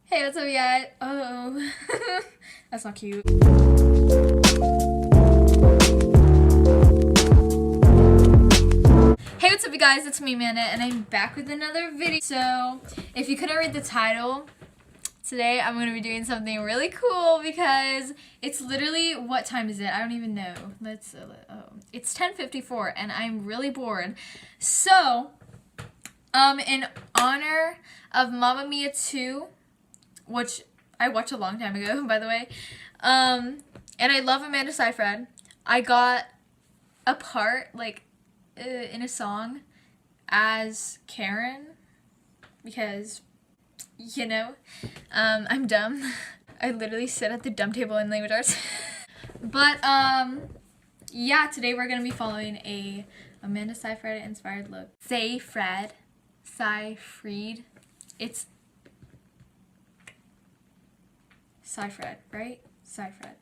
Hey, what's up, guys? Oh, that's not cute. Hey, what's up, you guys? It's me, Amanda, and I'm back with another video. So, if you couldn't read the title, today I'm going to be doing something really cool because it's literally, what time is it? I don't even know. It's 10:54, and I'm really bored. So, in honor of Mamma Mia 2, which I watched a long time ago, by the way, and I love Amanda Seyfried, I got a part, in a song as Karen, because, you know, I'm dumb. I literally sit at the dumb table in language arts. But, yeah, today we're going to be following a Amanda Seyfried inspired look. Seyfried. It's Seyfried, right? Seyfried.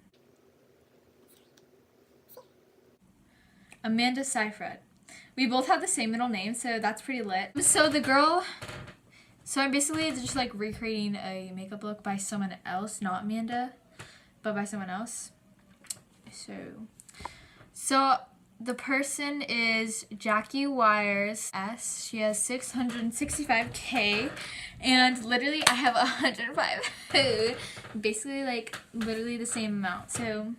Amanda Seyfried. We both have the same middle name, so that's pretty lit. So I'm basically just like recreating a makeup look by someone else, not Amanda, but by someone else. So the person is Jamie Wyers. She has 665K, and literally I have 105. Basically, like, literally the same amount. So,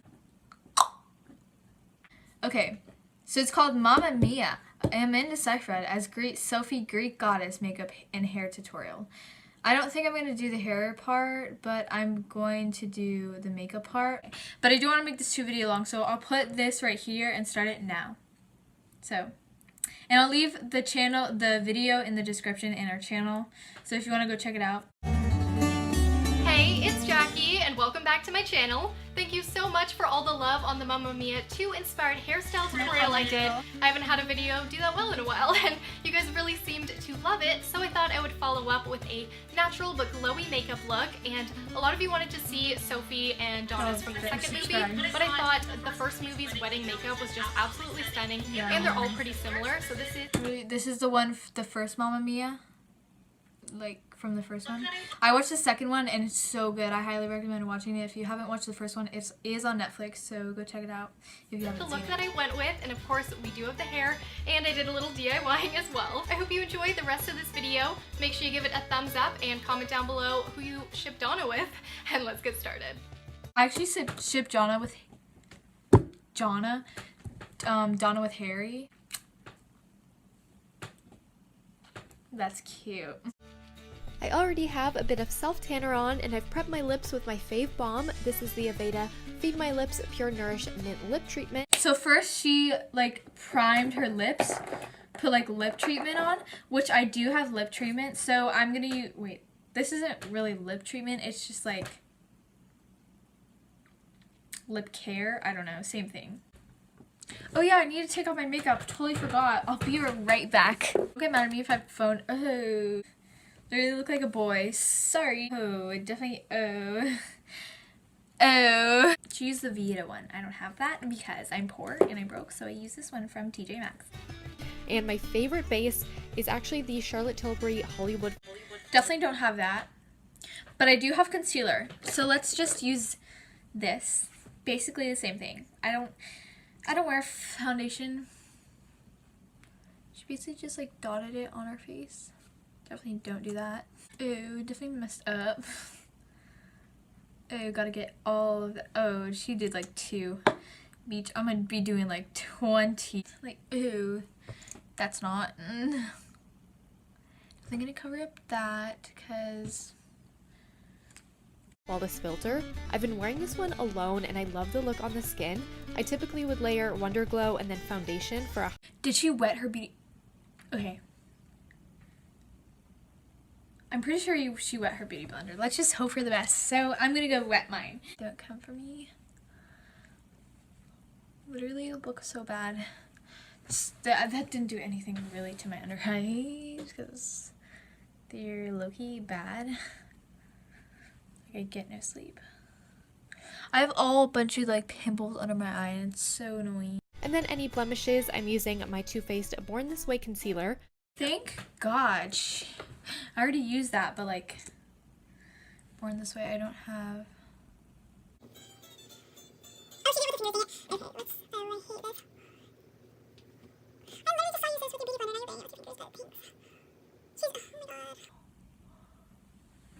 okay. So it's called Mamma Mia, Amanda Seyfried as Greek selfie Greek goddess makeup and hair tutorial. I don't think I'm going to do the hair part, but I'm going to do the makeup part. But I do want to make this too video long, so I'll put this right here and start it now. So, and I'll leave the video in the description in our channel, so if you want to go check it out. Hey, it's Jackie, and welcome back to my channel. Thank you so much for all the love on the Mamma Mia 2 inspired hairstyle tutorial I did. I haven't had a video do that well in a while, and you guys really seemed to love it, so I thought I would follow up with a natural but glowy makeup look. And a lot of you wanted to see Sophie and Donna's from the second movie, but I thought the first movie's wedding makeup was just absolutely stunning, and they're all pretty similar, so This is the one, the first Mamma Mia? Like, from the first one. I watched the second one and it's so good. I highly recommend watching it. If you haven't watched the first one, it is on Netflix, so go check it out if you haven't seen it. The look that I went with, and of course we do have the hair, and I did a little DIYing as well. I hope you enjoy the rest of this video. Make sure you give it a thumbs up and comment down below who you ship Donna with, and let's get started. I actually ship Donna with Harry. That's cute. I already have a bit of self-tanner on, and I've prepped my lips with my fave balm. This is the Aveda Feed My Lips Pure Nourish Mint Lip Treatment. So first she primed her lips, put lip treatment on, which I do have lip treatment, so I'm gonna use, wait, this isn't really lip treatment, it's just lip care, I don't know, same thing. Oh yeah, I need to take off my makeup, totally forgot. I'll be right back. Don't get mad at me if I phone. Oh, I really look like a boy. Sorry. Oh, it definitely. Oh. Choose the Vita one. I don't have that because I'm poor and I'm broke, so I use this one from TJ Maxx. And my favorite base is actually the Charlotte Tilbury Hollywood. Definitely don't have that, but I do have concealer. So let's just use this. Basically the same thing. I don't wear foundation. She basically just dotted it on her face. Definitely don't do that. Ooh, definitely messed up. Oh, gotta get all of the, oh, she did 2. I'm gonna be doing 20. Ooh, that's not. I'm gonna cover up that because. While this filter, I've been wearing this one alone, and I love the look on the skin. I typically would layer Wonder Glow and then foundation for a. Did she wet her beauty? Okay. I'm pretty sure she wet her beauty blender. Let's just hope for the best. So I'm gonna go wet mine. Don't come for me. Literally, it looks so bad. That didn't do anything really to my under eyes because they're low-key bad. I get no sleep. I have a bunch of pimples under my eye and it's so annoying. And then any blemishes, I'm using my Too Faced Born This Way concealer. Thank God. I already used that, but Born This Way. I don't have. Oh, she did with the smoothie. Okay, let's. Oh, I hate this. I literally just saw you this with your beauty blender. Now you're banging it with your fingers, but thanks. She's. Oh my god.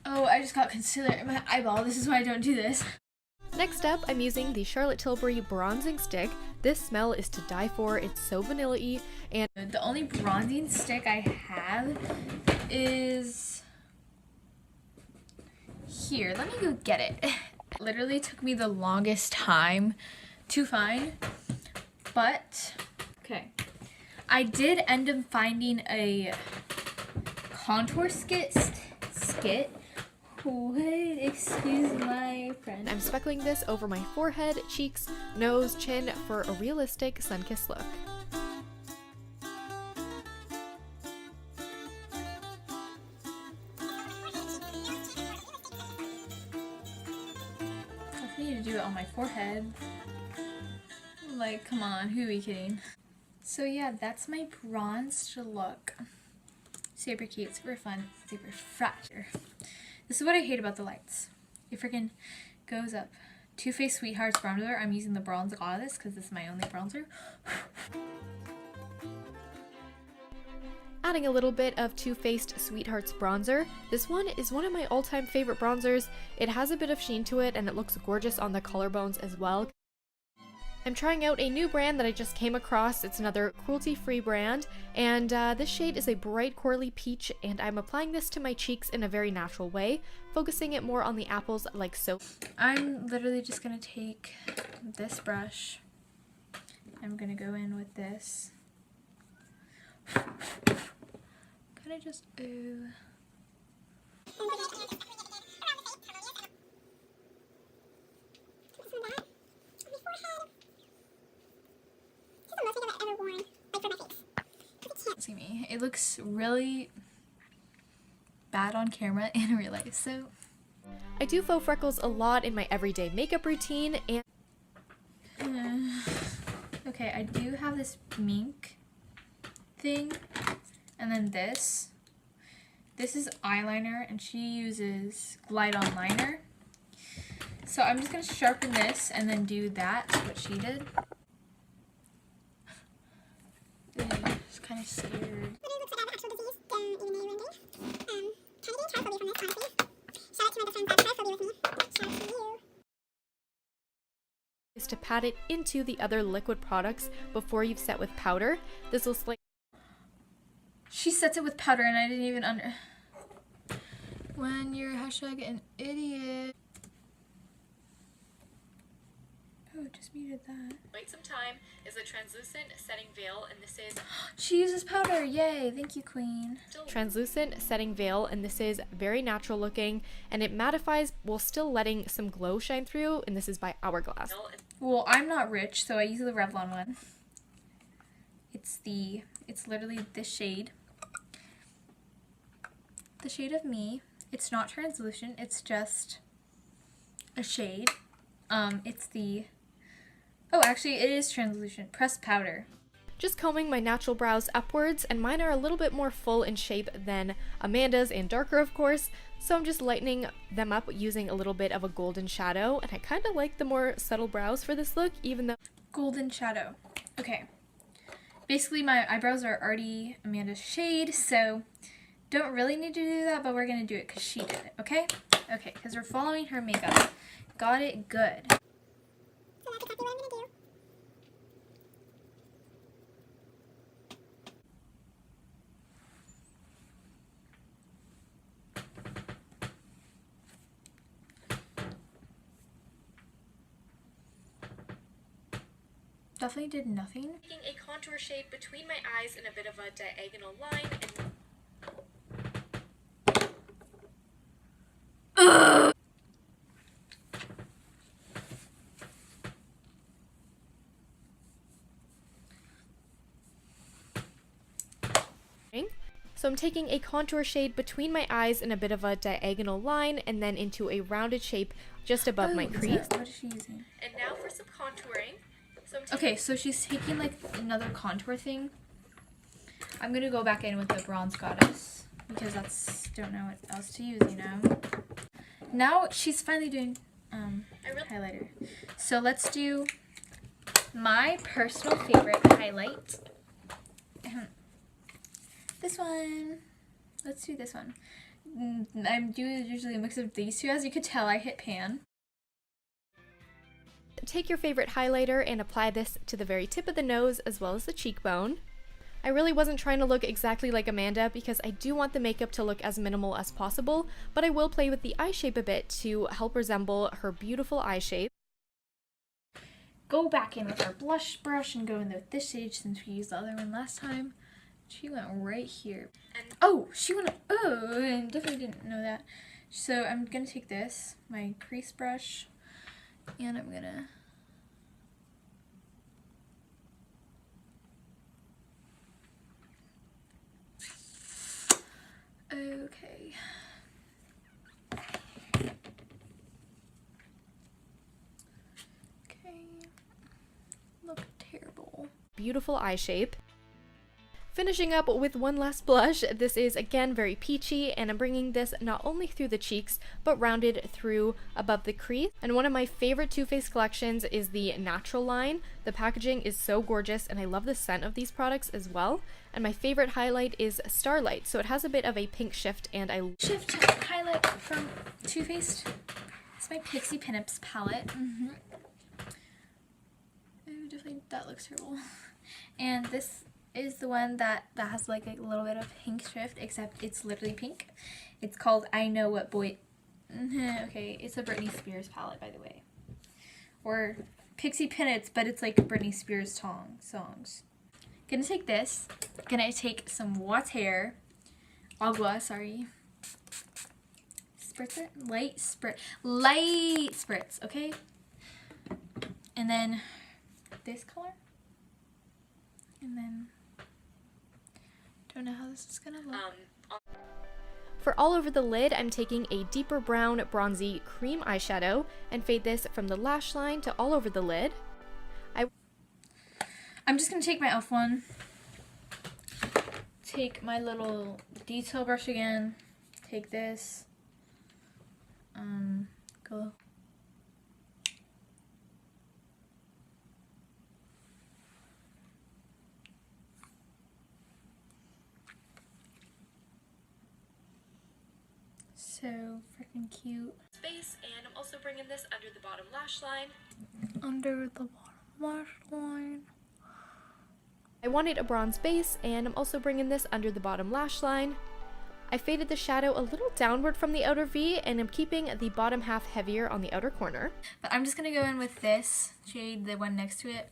Oh, I just got concealer in my eyeball. This is why I don't do this. Next up, I'm using the Charlotte Tilbury Bronzing Stick. This smell is to die for. It's so vanilla-y, and The only bronzing stick I have is here. Let me go get it. It literally took me the longest time to find, but okay. I did end up finding a contour skit. What? Excuse my friend. I'm speckling this over my forehead, cheeks, nose, chin for a realistic sun-kissed look. I need to do it on my forehead. Like, come on, who are we kidding? So yeah, that's my bronzed look. Super cute, super fun, super fresh. This is what I hate about the lights. It freaking goes up. Too Faced Sweethearts bronzer. I'm using the Bronze Goddess because this is my only bronzer. Adding a little bit of Too Faced Sweethearts bronzer. This one is one of my all-time favorite bronzers. It has a bit of sheen to it and it looks gorgeous on the collarbones as well. I'm trying out a new brand that I just came across. It's another cruelty-free brand, and this shade is a bright corally peach, and I'm applying this to my cheeks in a very natural way, focusing it more on the apples like so. I'm literally just gonna take this brush. I'm gonna go in with this. Kind of just ooh. See me. It looks really bad on camera and in real life, so. I do faux freckles a lot in my everyday makeup routine, and okay, I do have this mink thing, and then this. This is eyeliner, and she uses Glide On Liner. So I'm just gonna sharpen this and then do that, what she did. Just kind of scared. is to pat it into the other liquid products before you've set with powder. This will slightly. She sets it with powder and I didn't even When you're hashtag an idiot. Oh, just muted that. Wait some time is a translucent setting veil, and this is She uses powder. Yay. Thank you, queen. translucent setting veil, and this is very natural looking, and it mattifies while still letting some glow shine through, and this is by Hourglass. Well, I'm not rich, so I use the Revlon one. It's literally this shade. The shade of me. It's not translucent, it's just a shade. Oh, actually, it is translucent. Pressed powder. Just combing my natural brows upwards, and mine are a little bit more full in shape than Amanda's and darker, of course, so I'm just lightening them up using a little bit of a golden shadow, and I kind of like the more subtle brows for this look, even though... Golden shadow. Okay. Basically, my eyebrows are already Amanda's shade, so don't really need to do that, but we're going to do it because she did it, okay? Okay, because we're following her makeup. Got it good. So that's exactly what I'm gonna do. Definitely did nothing. Taking a contour shape between my eyes in a bit of a diagonal line and... So I'm taking a contour shade between my eyes in a bit of a diagonal line and then into a rounded shape just above my crease. What is she using? And now for some contouring. Okay, so she's taking like another contour thing. I'm gonna go back in with the Bronze Goddess because don't know what else to use, you know. now she's finally doing highlighter. So let's do my personal favorite highlight. This one. Let's do this one. I do usually a mix of these two. As you could tell, I hit pan. Take your favorite highlighter and apply this to the very tip of the nose as well as the cheekbone. I really wasn't trying to look exactly like Amanda because I do want the makeup to look as minimal as possible, but I will play with the eye shape a bit to help resemble her beautiful eye shape. Go back in with our blush brush and go in with this shade since we used the other one last time. She went right here. And oh, I definitely didn't know that. So I'm gonna take this, my crease brush, and I'm gonna okay. Okay. Look terrible. Beautiful eye shape. Finishing up with one last blush. This is again very peachy, and I'm bringing this not only through the cheeks but rounded through above the crease. And one of my favorite Too Faced collections is the Natural line. The packaging is so gorgeous and I love the scent of these products as well. And my favorite highlight is Starlight, so it has a bit of a pink shift, and I Shift highlight from Too Faced. It's my Pixie Pinups palette. Oh, definitely that looks terrible. And this is the one that has like a little bit of pink shift, except it's literally pink. It's called I Know What Boy. Okay, it's a Britney Spears palette, by the way. Or Pixie Pinups, but it's like Britney Spears songs. Gonna take this. Gonna take some water. Agua, sorry. Spritz it. Light spritz, okay? And then this color. And then don't know how this is gonna look. For all over the lid, I'm taking a deeper brown bronzy cream eyeshadow and fade this from the lash line to all over the lid. I'm just gonna take my e.l.f. one, take my little detail brush again, take this, go. So freaking cute. Space, and I'm also bringing this under the bottom lash line. Under the bottom lash line. I wanted a bronze base, and I'm also bringing this under the bottom lash line. I faded the shadow a little downward from the outer V, and I'm keeping the bottom half heavier on the outer corner. But I'm just gonna go in with this shade, the one next to it.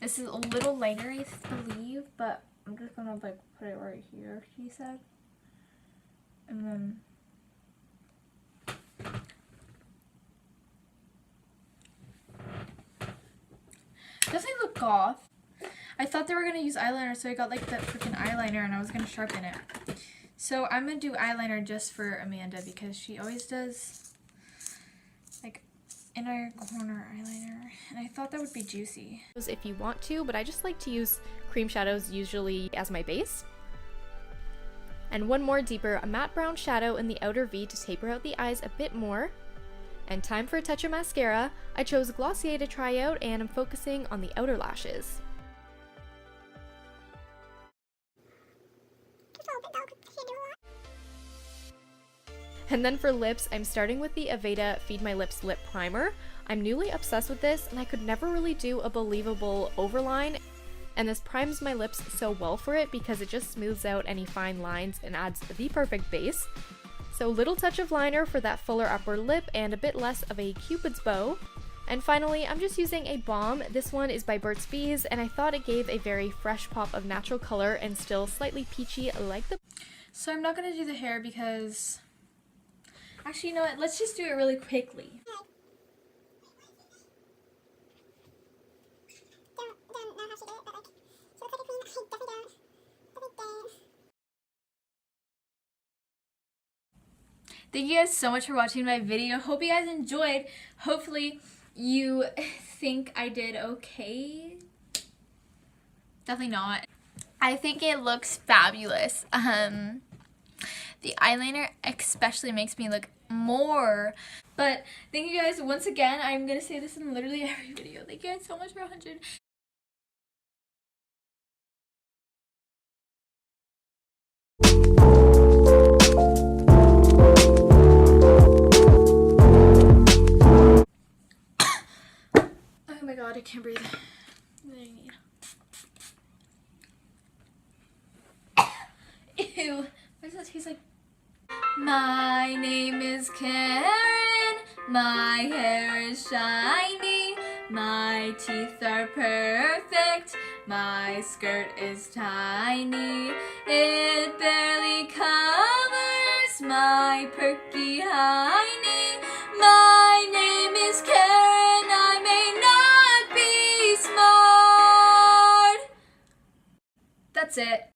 This is a little lighter, I believe, but I'm just gonna like put it right here, she said. And then definitely look goth. I thought they were gonna use eyeliner, so I got like that freaking eyeliner and I was gonna sharpen it. So I'm gonna do eyeliner just for Amanda because she always does like inner corner eyeliner, and I thought that would be juicy. If you want to, but I just like to use cream shadows usually as my base. And one more deeper, a matte brown shadow in the outer V to taper out the eyes a bit more. And time for a touch of mascara. I chose Glossier to try out, and I'm focusing on the outer lashes. And then for lips, I'm starting with the Aveda Feed My Lips Lip Primer. I'm newly obsessed with this, and I could never really do a believable overline. And this primes my lips so well for it because it just smooths out any fine lines and adds the perfect base. So little touch of liner for that fuller upper lip and a bit less of a cupid's bow. And finally, I'm just using a balm. This one is by Burt's Bees, and I thought it gave a very fresh pop of natural color and still slightly peachy like the... So I'm not gonna do the hair because... Actually, you know what? Let's just do it really quickly. Don't know how she did it, but like, she looks like a queen. I definitely don't. Thank you guys so much for watching my video. Hope you guys enjoyed. Hopefully you think I did okay. Definitely not. I think it looks fabulous. The eyeliner especially makes me look more. But thank you guys once again. I'm gonna say this in literally every video. Thank you guys so much for 100. Oh my god, I can't breathe. Ew, what does that taste like? My name is Karen, my hair is shiny, my teeth are perfect, my skirt is tiny, it barely covers my perky